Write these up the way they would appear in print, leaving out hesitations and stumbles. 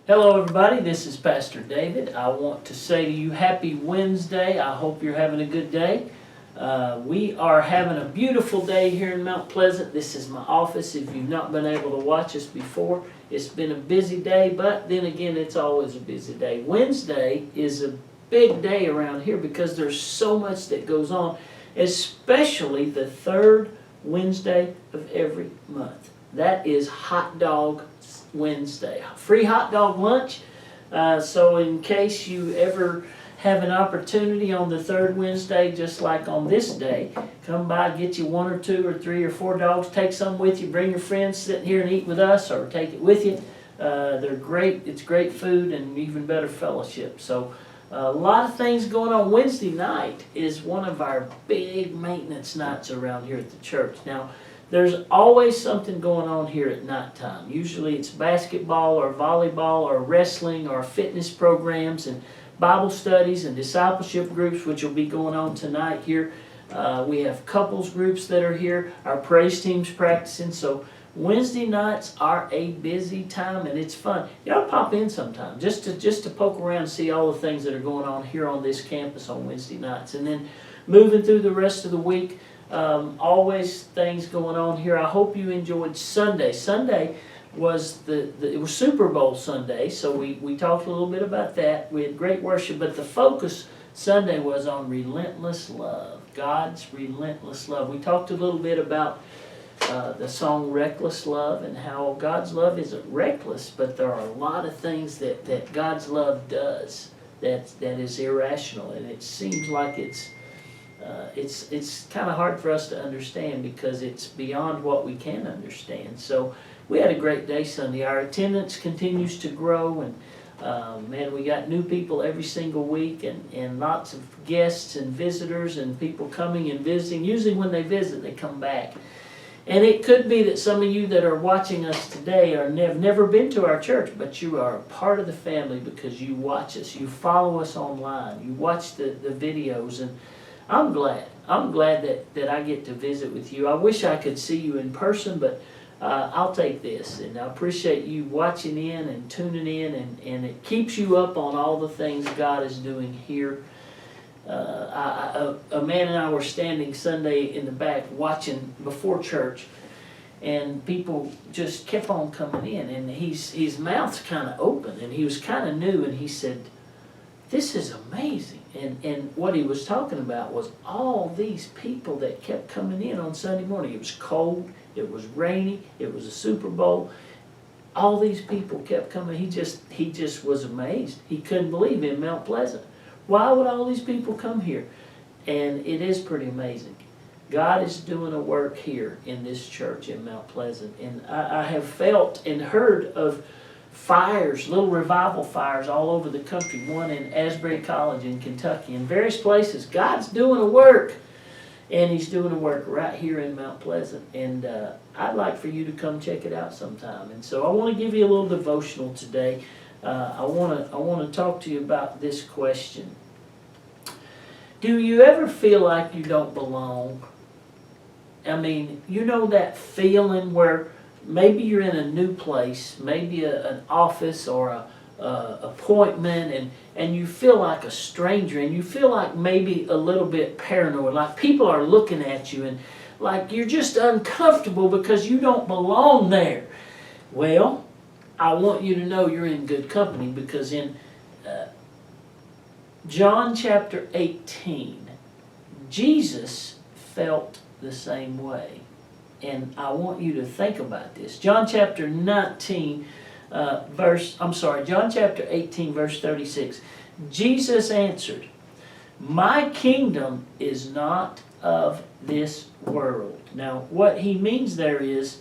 Hello everybody, this is Pastor David. I want to say to you happy Wednesday. I hope you're having a good day. We are having a beautiful day here in Mount Pleasant. This is my office. If you've not been able to watch us before, it's been a busy day, but then again, it's always a busy day. Wednesday is a big day around here because there's so much that goes on, especially the third Wednesday of every month. That is Hot Dog Wednesday. Free hot dog lunch. So in case you ever have an opportunity on the third Wednesday, just like on this day, come by, get you one or two or three or four dogs, take some with you, bring your friends, sit here and eat with us, or take it with you. They're great. It's great food and even better fellowship. So a lot of things going on. Wednesday night is one of our big maintenance nights around here at the church. Now, there's always something going on here at nighttime. Usually it's basketball or volleyball or wrestling or fitness programs and Bible studies and discipleship groups, which will be going on tonight here. We have couples groups that are here. Our praise team's practicing. So Wednesday nights are a busy time and it's fun. Y'all pop in sometime just to poke around and see all the things that are going on here on this campus on Wednesday nights. And then moving through the rest of the week, always things going on here. I hope you enjoyed Sunday. Sunday was it was Super Bowl Sunday, so we talked a little bit about that. We had great worship, but the focus Sunday was on relentless love, God's relentless love. We talked a little bit about the song Reckless Love and how God's love isn't reckless, but there are a lot of things that God's love does that is irrational, and it seems like it's kind of hard for us to understand because it's beyond what we can understand. So we had a great day Sunday. Our attendance continues to grow, and man, we got new people every single week, and lots of guests and visitors and people coming and visiting. Usually when they visit, they come back. And it could be that some of you that are watching us today have never been to our church, but you are a part of the family because you watch us, you follow us online, you watch the videos, and I'm glad. I'm glad that I get to visit with you. I wish I could see you in person, but I'll take this. And I appreciate you watching in and tuning in, and it keeps you up on all the things God is doing here. A man and I were standing Sunday in the back watching before church, and people just kept on coming in, and his mouth's kind of open, and he was kind of new, and he said, "This is amazing." And what he was talking about was all these people that kept coming in on Sunday morning. It was cold, it was rainy, it was a Super Bowl. All these people kept coming. He just was amazed. He couldn't believe in Mount Pleasant. Why would all these people come here? And it is pretty amazing. God is doing a work here in this church in Mount Pleasant. And I have felt and heard of fires, little revival fires all over the country, one in Asbury College in Kentucky, in various places. God's doing a work, and He's doing a work right here in Mount Pleasant, and I'd like for you to come check it out sometime. And so I want to give you a little devotional today. I want to talk to you about this question. Do you ever feel like you don't belong? I mean, you know that feeling where maybe you're in a new place, maybe an office or a appointment, and you feel like a stranger, and you feel like maybe a little bit paranoid, like people are looking at you, and like you're just uncomfortable because you don't belong there. Well, I want you to know you're in good company, because in John chapter 18, Jesus felt the same way. And I want you to think about this. John chapter 18, verse 36. Jesus answered, "My kingdom is not of this world." Now, what he means there is,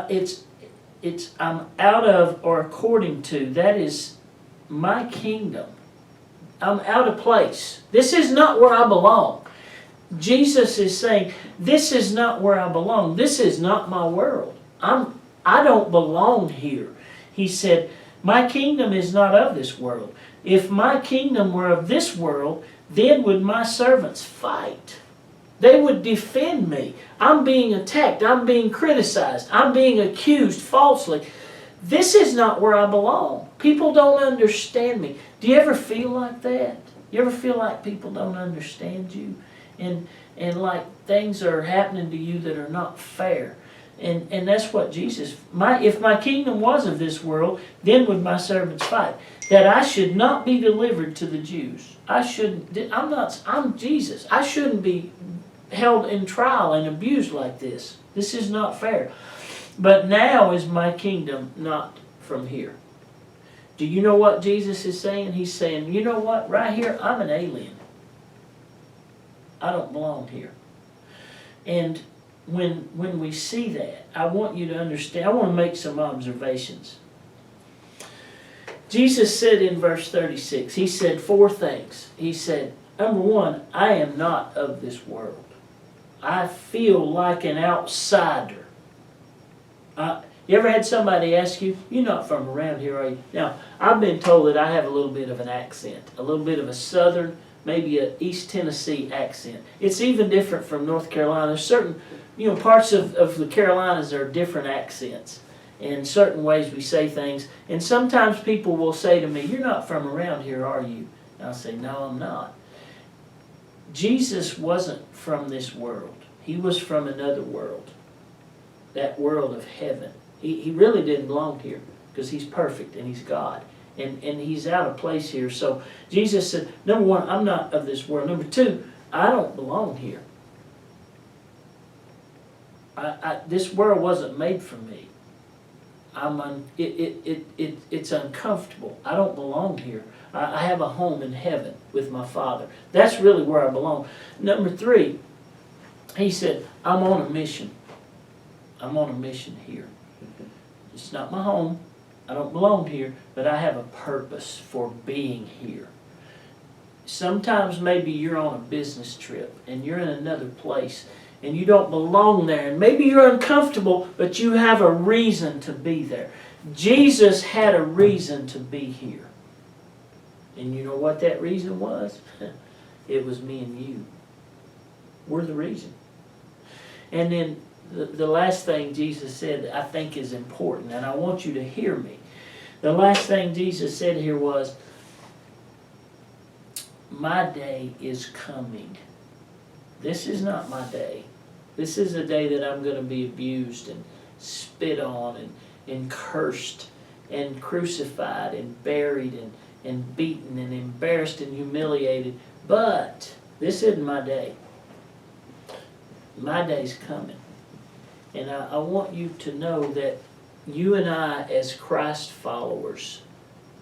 it's I'm out of or according to. That is my kingdom. I'm out of place. This is not where I belong. Jesus is saying, this is not where I belong. This is not my world. I don't belong here. He said, my kingdom is not of this world. If my kingdom were of this world, then would my servants fight. They would defend me. I'm being attacked. I'm being criticized. I'm being accused falsely. This is not where I belong. People don't understand me. Do you ever feel like that? You ever feel like people don't understand you? And like things are happening to you that are not fair. And that's what Jesus, if my kingdom was of this world, then would my servants fight. That I should not be delivered to the Jews. I'm Jesus. I shouldn't be held in trial and abused like this. This is not fair. But now is my kingdom not from here. Do you know what Jesus is saying? He's saying, you know what? Right here, I'm an alien. I don't belong here. And when we see that, I want you to understand, I want to make some observations. Jesus said in verse 36, he said 4 things. He said, number 1, I am not of this world. I feel like an outsider. You ever had somebody ask you, you're not from around here, are you? Now, I've been told that I have a little bit of an accent, a little bit of a southern, maybe an East Tennessee accent. It's even different from North Carolina. There's certain, parts of the Carolinas are different accents. In certain ways we say things. And sometimes people will say to me, you're not from around here, are you? And I'll say, no, I'm not. Jesus wasn't from this world. He was from another world. That world of heaven. He really didn't belong here because he's perfect and he's God. And he's out of place here. So Jesus said, number 1, I'm not of this world. Number 2, I don't belong here. This world wasn't made for me. It's uncomfortable. I don't belong here. I have a home in heaven with my Father. That's really where I belong. Number 3, he said, I'm on a mission. I'm on a mission here. It's not my home. I don't belong here, but I have a purpose for being here. Sometimes maybe you're on a business trip and you're in another place and you don't belong there. And maybe you're uncomfortable, but you have a reason to be there. Jesus had a reason to be here. And you know what that reason was? It was me and you. We're the reason. And then the last thing Jesus said I think is important, and I want you to hear me. The last thing Jesus said here was, my day is coming. This is not my day. This is a day that I'm going to be abused and spit on and cursed and crucified and buried and beaten and embarrassed and humiliated. But this isn't my day. My day's coming. And I want you to know that you and I, as Christ followers,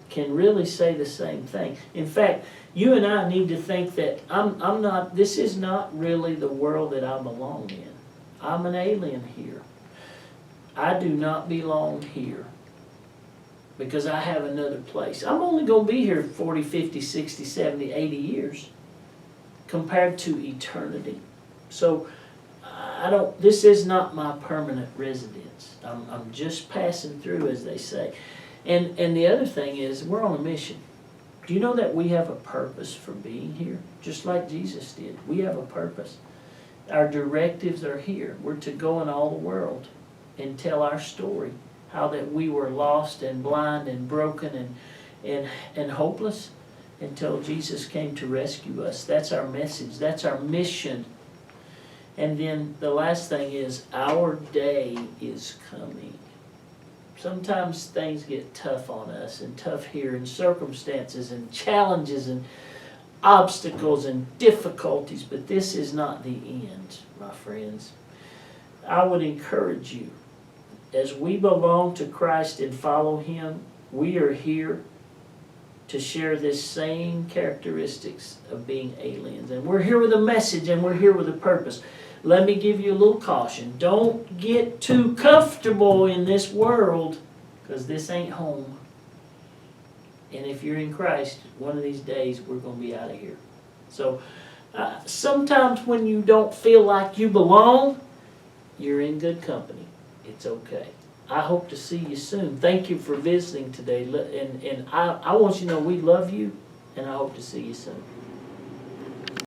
can really say the same thing. In fact, you and I need to think that this is not really the world that I belong in. I'm an alien here. I do not belong here because I have another place. I'm only going to be here 40, 50, 60, 70, 80 years compared to eternity. So this is not my permanent residence. I'm just passing through, as they say. And the other thing is, we're on a mission. Do you know that we have a purpose for being here? Just like Jesus did. We have a purpose. Our directives are here. We're to go in all the world and tell our story. How that we were lost and blind and broken and hopeless until Jesus came to rescue us. That's our message. That's our mission. And then the last thing is, our day is coming. Sometimes things get tough on us and tough here, and circumstances and challenges and obstacles and difficulties, but this is not the end, my friends. I would encourage you, as we belong to Christ and follow Him, we are here to share this same characteristics of being aliens. And we're here with a message and we're here with a purpose. Let me give you a little caution. Don't get too comfortable in this world, because this ain't home. And if you're in Christ, one of these days we're going to be out of here. So sometimes when you don't feel like you belong, you're in good company. It's okay. I hope to see you soon. Thank you for visiting today. And I want you to know we love you, and I hope to see you soon.